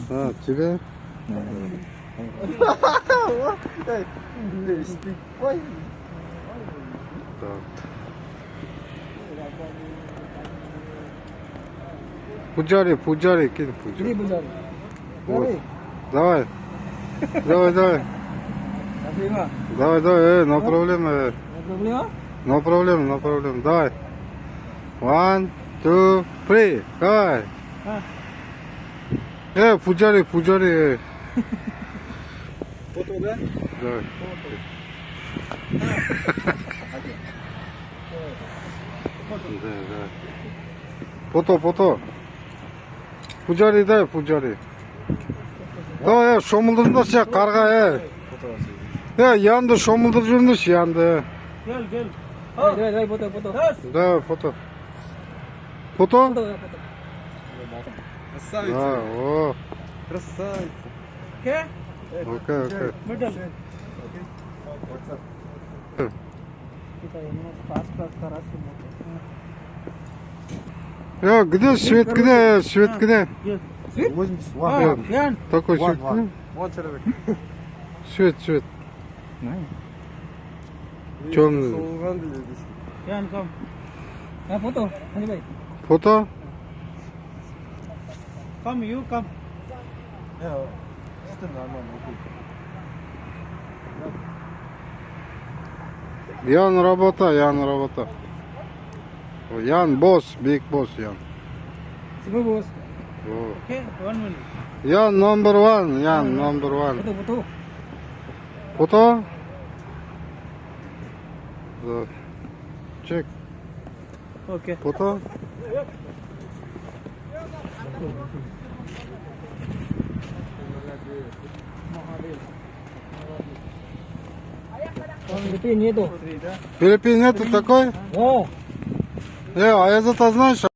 А, тебе? Так. Пуджари, кинь пуджари. Вот. Давай. Давай. Давай, no problem. No problem. Давай. 1, 2, 3, давай. Пуджари. Фото, да? Давай. Да. Фото. Пуджари, дай, пуджари. Да, шомылдырыңдар ша, қарға, янды шомылдырып жүріңдерші, янды. Gel. Давай, фото. Да, фото. Фото? Красавица. Да, о. Красавица. Окей. Middle. WhatsApp. Где свет, где? 81. Такой свет. Вот человек. Свет. Темный. Соğuğun bile biz. Yan, come. Photo. Hani bhai. Фото? Come, you come. Ya, işte normal. Ян работа. Ян босс, big boss Ян. Super boss. О. Okay, 1 minute. Ян number one. Photo. Фото? Да. Чек. Okay. Фото? Филиппин нету. Филиппин нету такой? О, А я зато знаешь,